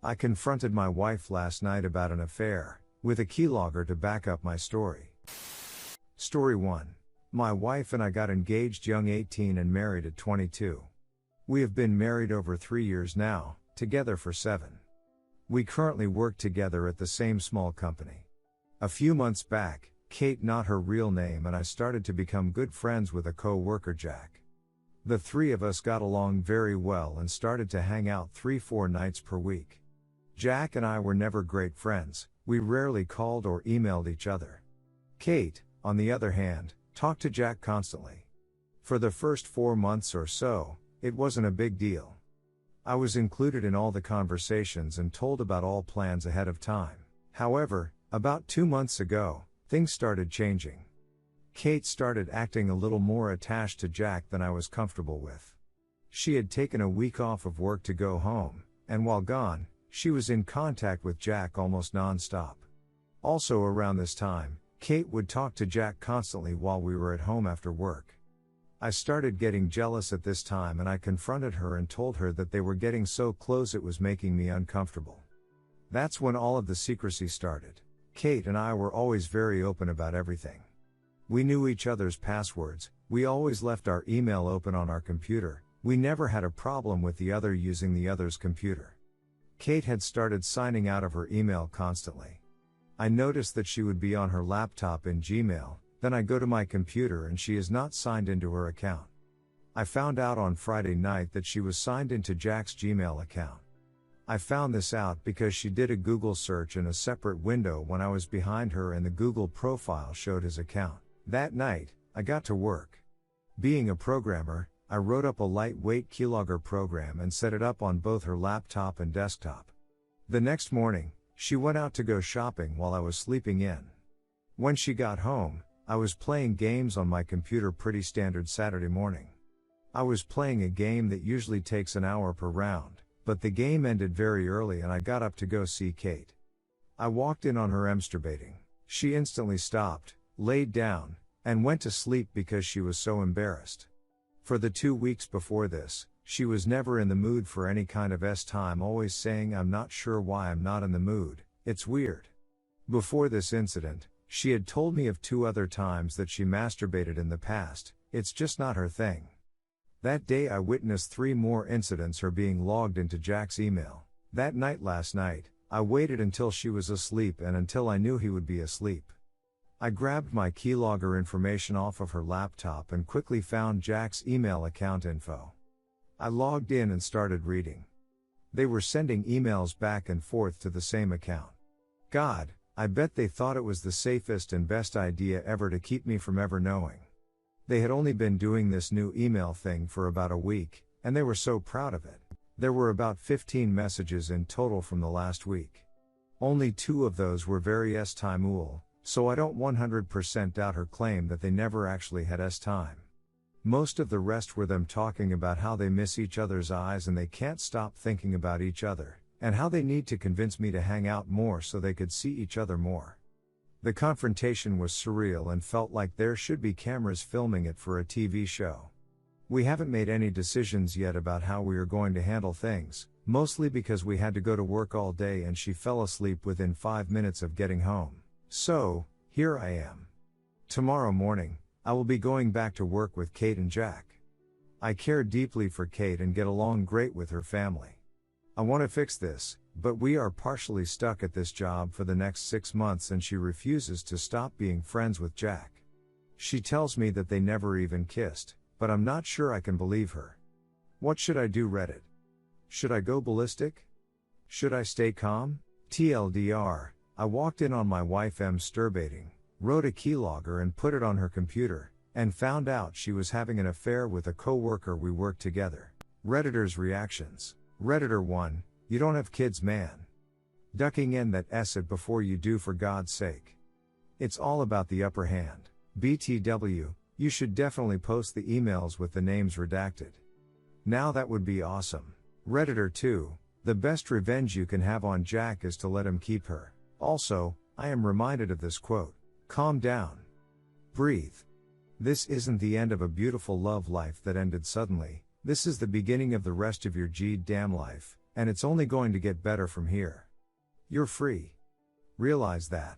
I confronted my wife last night about an affair, with a keylogger to back up my story. Story 1. My wife and I got engaged young 18 and married at 22. We have been married over 3 years now, together for 7. We currently work together at the same small company. A few months back, Kate, not her real name, and I started to become good friends with a co-worker, Jack. The three of us got along very well and started to hang out 3-4 nights per week. Jack and I were never great friends, we rarely called or emailed each other. Kate, on the other hand, talked to Jack constantly. For the first 4 months or so, it wasn't a big deal. I was included in all the conversations and told about all plans ahead of time. However, about 2 months ago, things started changing. Kate started acting a little more attached to Jack than I was comfortable with. She had taken a week off of work to go home, and while gone, she was in contact with Jack almost non-stop. Also around this time, Kate would talk to Jack constantly while we were at home after work. I started getting jealous at this time and I confronted her and told her that they were getting so close it was making me uncomfortable. That's when all of the secrecy started. Kate and I were always very open about everything. We knew each other's passwords, we always left our email open on our computer, we never had a problem with the other using the other's computer. Kate had started signing out of her email constantly. I noticed that she would be on her laptop in Gmail, then I go to my computer and she is not signed into her account. I found out on Friday night that she was signed into Jack's Gmail account. I found this out because she did a Google search in a separate window when I was behind her and the Google profile showed his account. That night, I got to work. Being a programmer, I wrote up a lightweight keylogger program and set it up on both her laptop and desktop. The next morning, she went out to go shopping while I was sleeping in. When she got home, I was playing games on my computer, pretty standard Saturday morning. I was playing a game that usually takes an hour per round, but the game ended very early and I got up to go see Kate. I walked in on her masturbating. She instantly stopped, laid down, and went to sleep because she was so embarrassed. For the 2 weeks before this, she was never in the mood for any kind of time, always saying, "I'm not sure why I'm not in the mood, it's weird." Before this incident, she had told me of 2 other times that she masturbated in the past, it's just not her thing. That day I witnessed 3 more incidents, her being logged into Jack's email. That night, last night, I waited until she was asleep and until I knew he would be asleep. I grabbed my keylogger information off of her laptop and quickly found Jack's email account info. I logged in and started reading. They were sending emails back and forth to the same account. God, I bet they thought it was the safest and best idea ever to keep me from ever knowing. They had only been doing this new email thing for about a week, and they were so proud of it. There were about 15 messages in total from the last week. Only 2 of those were very time-ul, so I don't 100% doubt her claim that they never actually had time. Most of the rest were them talking about how they miss each other's eyes and they can't stop thinking about each other, and how they need to convince me to hang out more so they could see each other more. The confrontation was surreal and felt like there should be cameras filming it for a TV show. We haven't made any decisions yet about how we are going to handle things, mostly because we had to go to work all day and she fell asleep within 5 minutes of getting home. So, here I am. Tomorrow morning, I will be going back to work with Kate and Jack. I care deeply for Kate and get along great with her family. I want to fix this, but we are partially stuck at this job for the next 6 months and she refuses to stop being friends with Jack. She tells me that they never even kissed, but I'm not sure I can believe her. What should I do, Reddit? Should I go ballistic? Should I stay calm? TLDR, I walked in on my wife masturbating, wrote a keylogger and put it on her computer, and found out she was having an affair with a co-worker we worked together. Redditors' reactions. Redditor 1, you don't have kids, man. Ducking in that it before you do, for God's sake. It's all about the upper hand. BTW, you should definitely post the emails with the names redacted. Now that would be awesome. Redditor 2, the best revenge you can have on Jack is to let him keep her. Also, I am reminded of this quote. Calm down. Breathe. This isn't the end of a beautiful love life that ended suddenly, this is the beginning of the rest of your damn life, and it's only going to get better from here. You're free. Realize that.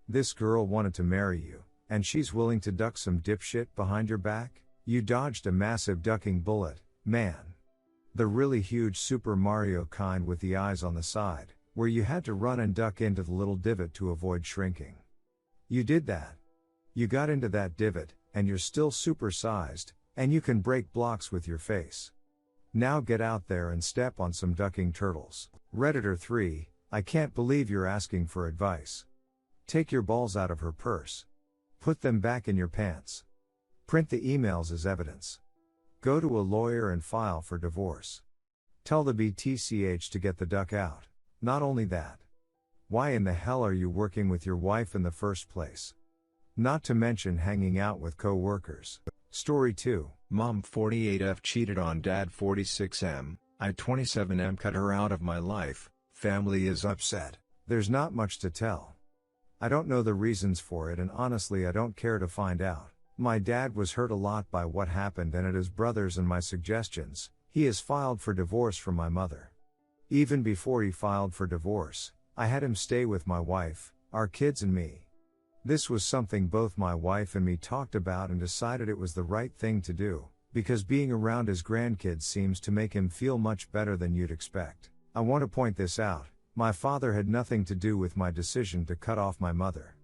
This girl wanted to marry you, and she's willing to duck some dipshit behind your back? You dodged a massive ducking bullet, man. The really huge Super Mario kind with the eyes on the side, where you had to run and duck into the little divot to avoid shrinking. You did that. You got into that divot, and you're still supersized, and you can break blocks with your face. Now get out there and step on some ducking turtles. Redditor 3, I can't believe you're asking for advice. Take your balls out of her purse. Put them back in your pants. Print the emails as evidence. Go to a lawyer and file for divorce. Tell the BTCH to get the duck out. Not only that. Why in the hell are you working with your wife in the first place? Not to mention hanging out with co-workers. Story 2. Mom 48F cheated on Dad 46M, I 27M cut her out of my life, family is upset. There's not much to tell. I don't know the reasons for it, and honestly I don't care to find out. My dad was hurt a lot by what happened and at his brothers and my suggestions. He has filed for divorce from my mother. Even before he filed for divorce, I had him stay with my wife, our kids and me. This was something both my wife and me talked about and decided it was the right thing to do, because being around his grandkids seems to make him feel much better than you'd expect. I want to point this out, my father had nothing to do with my decision to cut off my mother.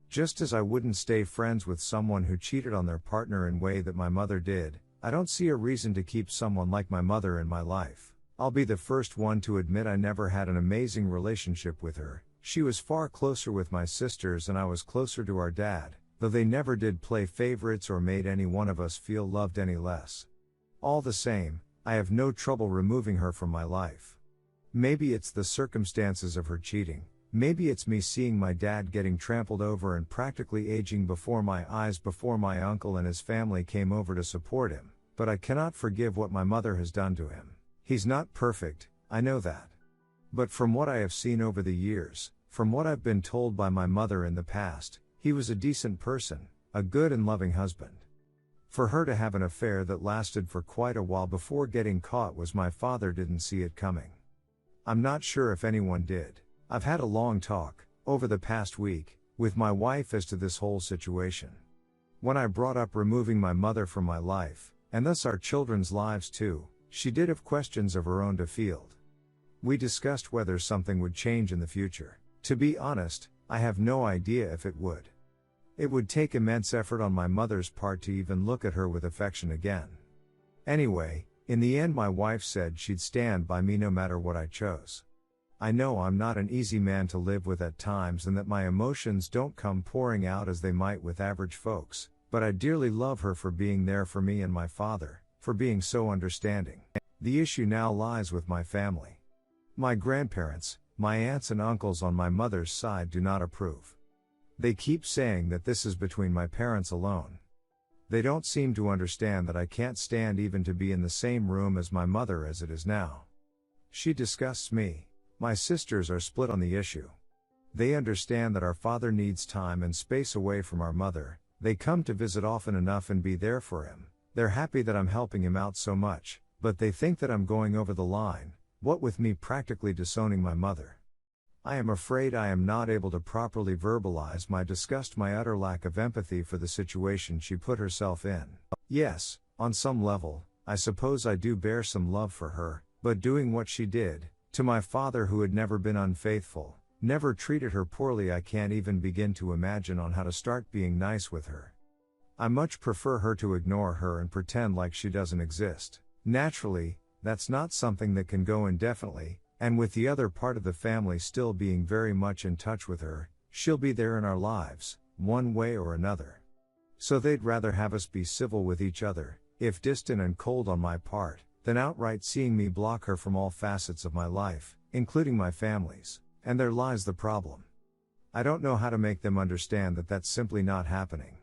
Just as I wouldn't stay friends with someone who cheated on their partner in a way that my mother did, I don't see a reason to keep someone like my mother in my life. I'll be the first one to admit I never had an amazing relationship with her. She was far closer with my sisters and I was closer to our dad, though they never did play favorites or made any one of us feel loved any less. All the same, I have no trouble removing her from my life. Maybe it's the circumstances of her cheating, maybe it's me seeing my dad getting trampled over and practically aging before my eyes before my uncle and his family came over to support him, but I cannot forgive what my mother has done to him. He's not perfect, I know that. But from what I have seen over the years, from what I've been told by my mother in the past, he was a decent person, a good and loving husband. For her to have an affair that lasted for quite a while before getting caught was my father didn't see it coming. I'm not sure if anyone did. I've had a long talk, over the past week, with my wife as to this whole situation. When I brought up removing my mother from my life, and thus our children's lives too, she did have questions of her own to field. We discussed whether something would change in the future. To be honest, I have no idea if it would. It would take immense effort on my mother's part to even look at her with affection again. Anyway, in the end my wife said she'd stand by me no matter what I chose. I know I'm not an easy man to live with at times and that my emotions don't come pouring out as they might with average folks, but I dearly love her for being there for me and my father, for being so understanding. The issue now lies with my family. My grandparents, my aunts and uncles on my mother's side do not approve. They keep saying that this is between my parents alone. They don't seem to understand that I can't stand even to be in the same room as my mother as it is now. She disgusts me. My sisters are split on the issue. They understand that our father needs time and space away from our mother. They come to visit often enough and be there for him. They're happy that I'm helping him out so much, but they think that I'm going over the line, what with me practically disowning my mother. I am afraid I am not able to properly verbalize my disgust, my utter lack of empathy for the situation she put herself in. Yes, on some level, I suppose I do bear some love for her, but doing what she did, to my father who had never been unfaithful, never treated her poorly, I can't even begin to imagine on how to start being nice with her. I much prefer her to ignore her and pretend like she doesn't exist. Naturally, that's not something that can go indefinitely, and with the other part of the family still being very much in touch with her, she'll be there in our lives, one way or another. So they'd rather have us be civil with each other, if distant and cold on my part, than outright seeing me block her from all facets of my life, including my family's, and there lies the problem. I don't know how to make them understand that that's simply not happening.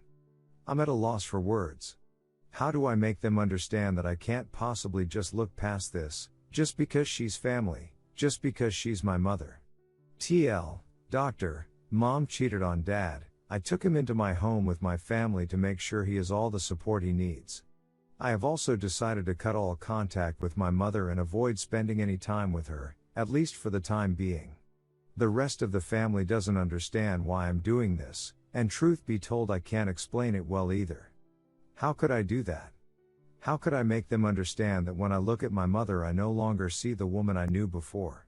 I'm at a loss for words. How do I make them understand that I can't possibly just look past this, just because she's family, just because she's my mother? TL, Doctor, Mom cheated on Dad, I took him into my home with my family to make sure he has all the support he needs. I have also decided to cut all contact with my mother and avoid spending any time with her, at least for the time being. The rest of the family doesn't understand why I'm doing this, and truth be told, I can't explain it well either. How could I do that? How could I make them understand that when I look at my mother I no longer see the woman I knew before?